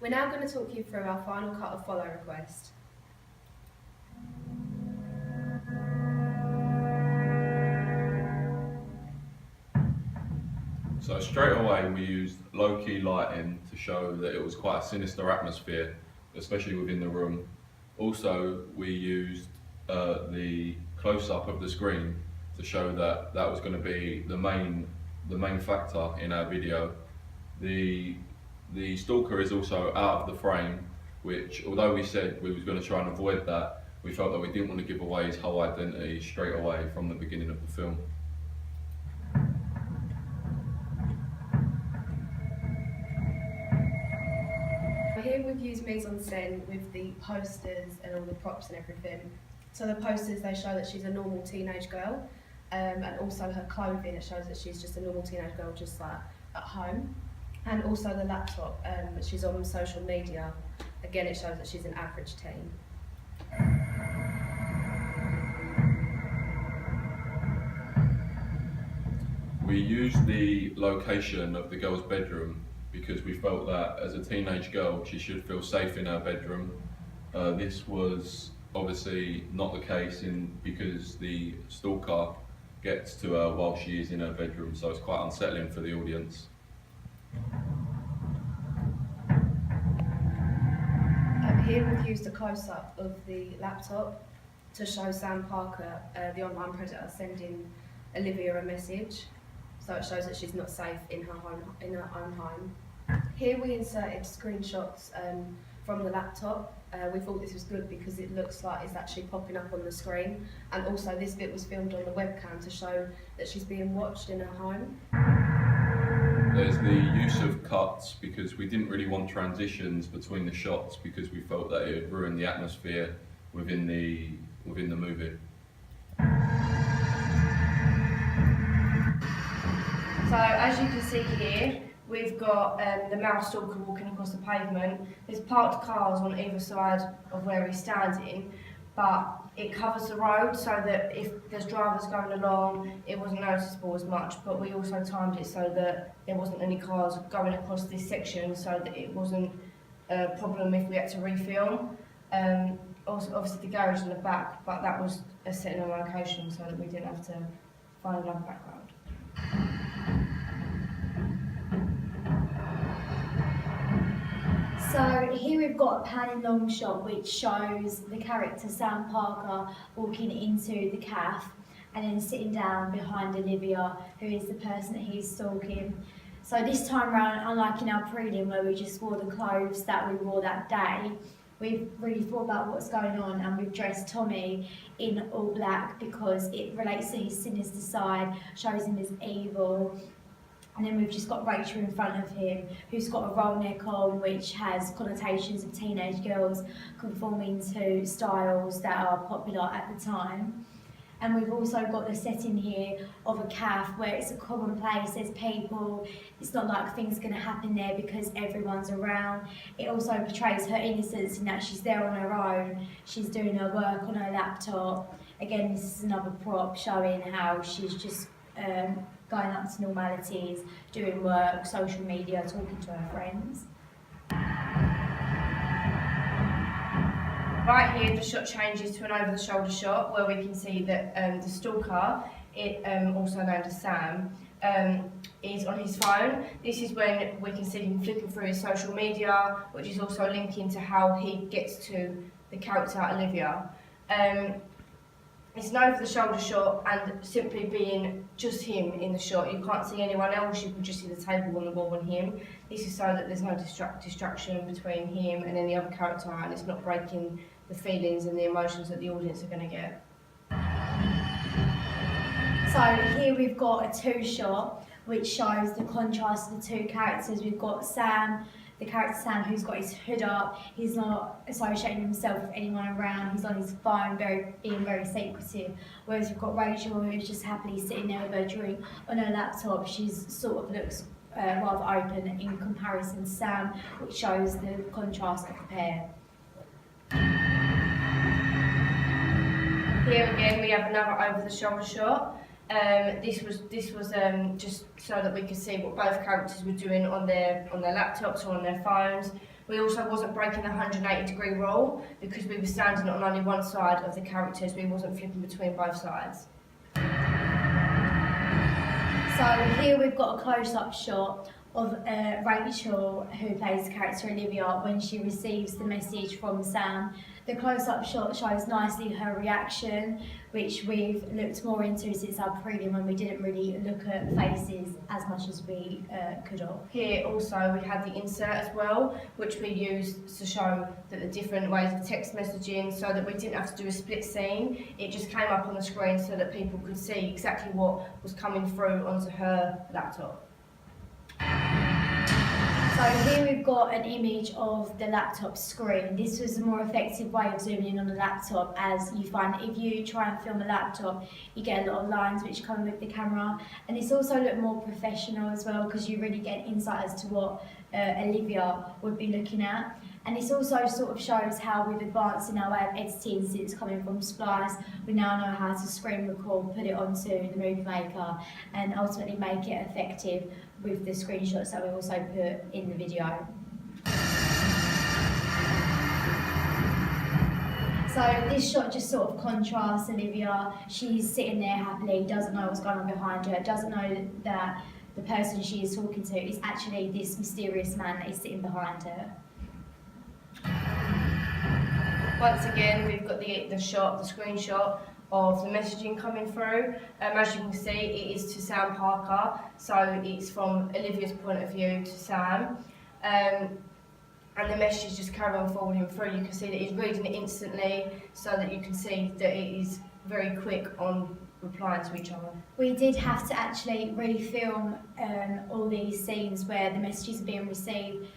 We're now going to talk you through our final cut of follow request. So straight away we used low-key lighting to show that it was quite a sinister atmosphere, especially within the room. Also, we used the close-up of the screen to show that that was going to be the main factor in our video. The stalker is also out of the frame, which, although we said we was going to try and avoid that, we felt that we didn't want to give away his whole identity straight away from the beginning of the film. Here we've used mise-en-scène with the posters and all the props and everything. So the posters, they show that she's a normal teenage girl, and also her clothing, it shows that she's just a normal teenage girl just like at home. And also the laptop, she's on social media. Again, it shows that she's an average teen. We used the location of the girl's bedroom because we felt that as a teenage girl she should feel safe in her bedroom. This was obviously not the case because the stalker gets to her while she is in her bedroom, so it's quite unsettling for the audience. Here we've used a close-up of the laptop to show Sam Parker, the online predator, sending Olivia a message. So it shows that she's not safe in her own home. Here we inserted screenshots from the laptop. We thought this was good because it looks like it's actually popping up on the screen, and also this bit was filmed on the webcam to show that she's being watched in her home. There's the use of cuts because we didn't really want transitions between the shots because we felt that it would ruin the atmosphere within the movie. So as you can see here, we've got the male stalker walking across the pavement. There's parked cars on either side of where he's standing, but it covers the road so that if there's drivers going along, it wasn't noticeable as much. But we also timed it so that there wasn't any cars going across this section, so that it wasn't a problem if we had to refilm. Also, obviously the garage in the back, but that was a set in a location so that we didn't have to find another background. So here we've got a panning long shot which shows the character Sam Parker walking into the cafe and then sitting down behind Olivia, who is the person that he's stalking. So this time round, unlike in our prelim where we just wore the clothes that we wore that day, we've really thought about what's going on, and we've dressed Tommy in all black because it relates to his sinister side, shows him as evil. And then we've just got Rachel in front of him, who's got a roll neck on, which has connotations of teenage girls conforming to styles that are popular at the time. And we've also got the setting here of a cafe where it's a common place, there's people, it's not like things are going to happen there because everyone's around. It also portrays her innocence in that she's there on her own, she's doing her work on her laptop. Again, this is another prop showing how she's just going up to normalities, doing work, social media, talking to her friends. Right here, the shot changes to an over-the-shoulder shot where we can see that the stalker, also known as Sam, is on his phone. This is when we can see him flipping through his social media, which is also linking to how he gets to the character Olivia. It's an over-the-shoulder shot, and simply being just him in the shot, you can't see anyone else, you can just see the table on the wall and him. This is so that there's no distraction between him and any other character, and it's not breaking the feelings and the emotions that the audience are going to get. So here we've got a two shot which shows the contrast of the two characters. We've got Sam, the character Sam, who's got his hood up, he's not associating himself with anyone around, he's on his phone, being very secretive. Whereas we've got Rachel, who's just happily sitting there with her drink on her laptop. She's sort of looks rather open in comparison to Sam, which shows the contrast of the pair. Here again we have another over-the-shoulder shot. This was just so that we could see what both characters were doing on their laptops or on their phones. We also wasn't breaking the 180-degree rule because we were standing on only one side of the characters. We wasn't flipping between both sides. So here we've got a close-up shot of Rachel, who plays the character Olivia, when she receives the message from Sam. The close-up shot shows nicely her reaction, which we've looked more into since our prelim when we didn't really look at faces as much as we could have. Here also we had the insert as well, which we used to show that the different ways of text messaging, so that we didn't have to do a split scene. It just came up on the screen so that people could see exactly what was coming through onto her laptop. So here we've got an image of the laptop screen. This was a more effective way of zooming in on the laptop, as you find if you try and film a laptop, you get a lot of lines which come with the camera. And it's also looked more professional as well, because you really get insight as to what Olivia would be looking at. And this also sort of shows how we've advanced in our way of editing since coming from Splice. We now know how to screen record, put it onto the Movie Maker, and ultimately make it effective with the screenshots that we also put in the video. So this shot just sort of contrasts Olivia. She's sitting there happily, doesn't know what's going on behind her, doesn't know that the person she is talking to is actually this mysterious man that is sitting behind her. Once again, we've got the screenshot of the messaging coming through. As you can see, it is to Sam Parker, so it's from Olivia's point of view to Sam. And the message just carry on forwarding through. You can see that he's reading it instantly, so that you can see that it is very quick on replying to each other. We did have to actually refilm all these scenes where the messages are being received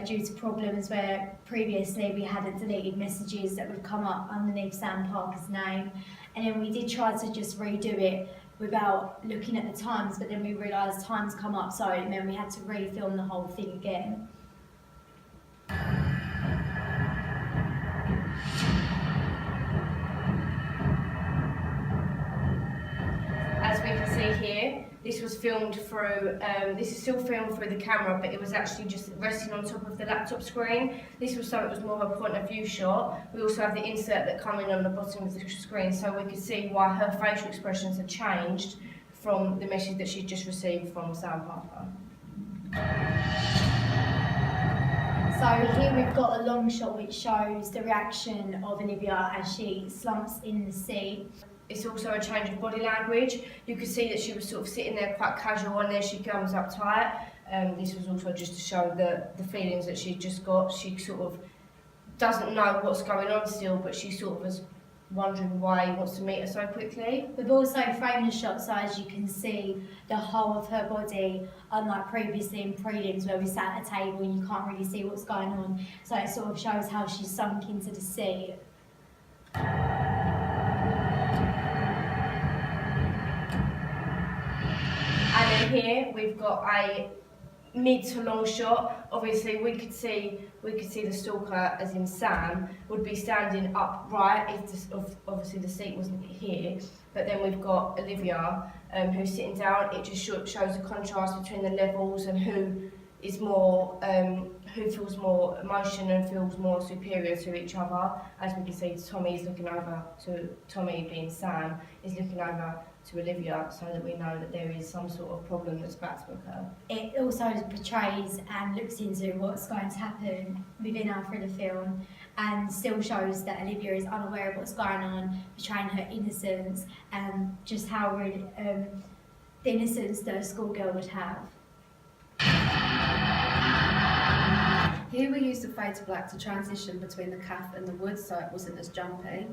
due to problems where previously we hadn't deleted messages that would come up underneath Sam Parker's name. And then we did try to just redo it without looking at the times, but then we realised times come up, so then we had to refilm the whole thing again. As we can see here, this was filmed through, this is still filmed through the camera, but it was actually just resting on top of the laptop screen. This was so it was more of a point of view shot. We also have the insert that come in on the bottom of the screen, so we could see why her facial expressions had changed from the message that she'd just received from Sam Parker. So here we've got a long shot which shows the reaction of Olivia as she slumps in the seat. It's also a change of body language. You could see that she was sort of sitting there quite casual, and then she comes up tight. This was also just to show the feelings that she'd just got. She sort of doesn't know what's going on still, but she sort of was wondering why he wants to meet her so quickly. We've also framed the shot so as you can see the whole of her body, unlike previously in prelims where we sat at a table and you can't really see what's going on. So it sort of shows how she's sunk into the seat. And then here we've got a mid to long shot. Obviously we could see the stalker, as in Sam, would be standing upright if obviously the seat wasn't here. But then we've got Olivia who's sitting down. It just shows a contrast between the levels and who is more, who feels more emotion and feels more superior to each other. As we can see, Tommy is looking over to Tommy, being Sam, is looking over to Olivia, so that we know that there is some sort of problem that's about to occur. It also portrays and looks into what's going to happen within our thriller film, and still shows that Olivia is unaware of what's going on, portraying her innocence and just how really, the innocence that a schoolgirl would have. Here we used the fade to black to transition between the calf and the wood, so it wasn't as jumpy.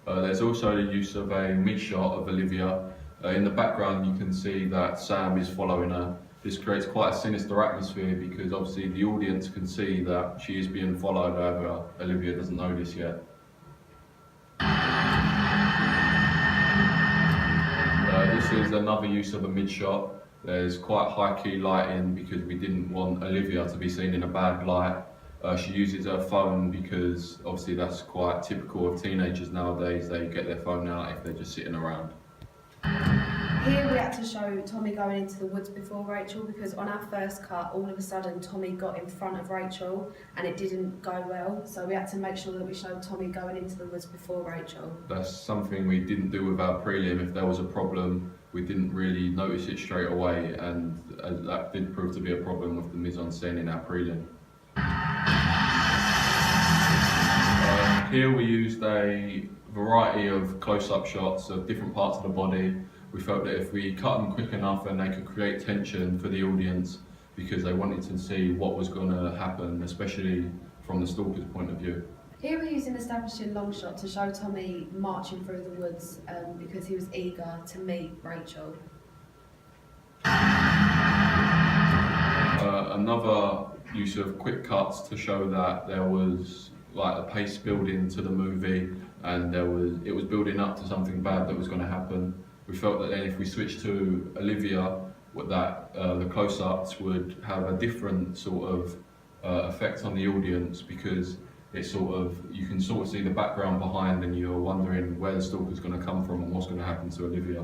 There's also the use of a mid-shot of Olivia. In the background you can see that Sam is following her. This creates quite a sinister atmosphere because obviously the audience can see that she is being followed, however Olivia doesn't know this yet. This is another use of a mid-shot. There's quite high key lighting because we didn't want Olivia to be seen in a bad light. She uses her phone because obviously that's quite typical of teenagers nowadays. They get their phone out if they're just sitting around. Here we had to show Tommy going into the woods before Rachel because on our first cut, all of a sudden Tommy got in front of Rachel and it didn't go well. So we had to make sure that we showed Tommy going into the woods before Rachel. That's something we didn't do with our prelim. If there was a problem, we didn't really notice it straight away, and that did prove to be a problem with the mise-en-scène in our prelim. Here we used a variety of close-up shots of different parts of the body. We felt that if we cut them quick enough and they could create tension for the audience because they wanted to see what was going to happen, especially from the stalker's point of view. Here we're using establishing long shot to show Tommy marching through the woods because he was eager to meet Rachel. Another use of quick cuts to show that there was like a pace building to the movie and it was building up to something bad that was going to happen. We felt that then if we switched to Olivia, the close-ups would have a different sort of effect on the audience because you can sort of see the background behind and you're wondering where the stalker's going to come from and what's going to happen to Olivia.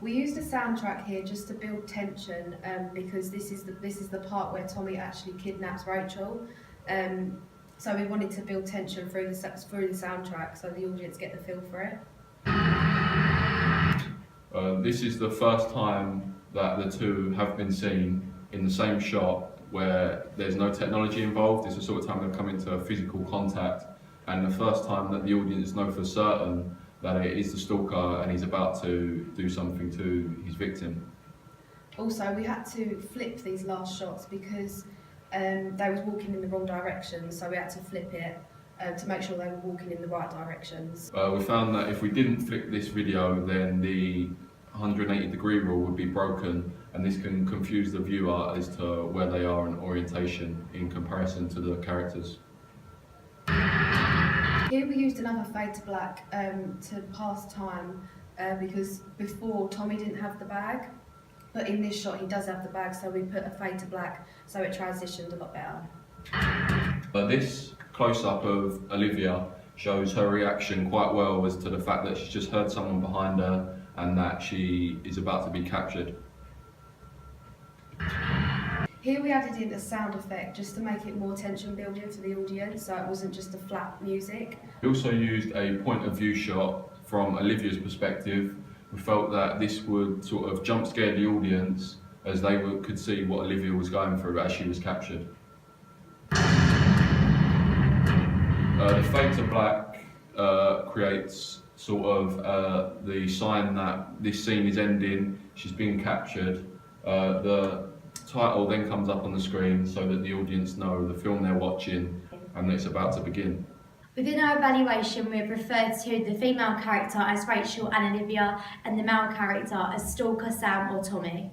We used a soundtrack here just to build tension because this is the part where Tommy actually kidnaps Rachel. So we wanted to build tension through the soundtrack so the audience get the feel for it. This is the first time that the two have been seen in the same shot where there's no technology involved. It's the sort of time they've come into physical contact, and the first time that the audience know for certain that it is the stalker and he's about to do something to his victim. Also, we had to flip these last shots because they was walking in the wrong direction, so we had to flip it to make sure they were walking in the right directions. We found that if we didn't flip this video, then the 180-degree rule would be broken, and this can confuse the viewer as to where they are in orientation in comparison to the characters. Here we used another fade to black to pass time because before Tommy didn't have the bag, but in this shot he does have the bag, so we put a fade to black so it transitioned a lot better. This close-up of Olivia shows her reaction quite well as to the fact that she's just heard someone behind her and that she is about to be captured. Here we added in a sound effect just to make it more tension building for the audience, so it wasn't just a flat music. We also used a point of view shot from Olivia's perspective. We felt that this would sort of jump scare the audience as they could see what Olivia was going through as she was captured. The fade to black creates sort of the sign that this scene is ending, she's being captured. The title then comes up on the screen so that the audience know the film they're watching and that it's about to begin. Within our evaluation, we have referred to the female character as Rachel and Olivia and the male character as Stalker, Sam or Tommy.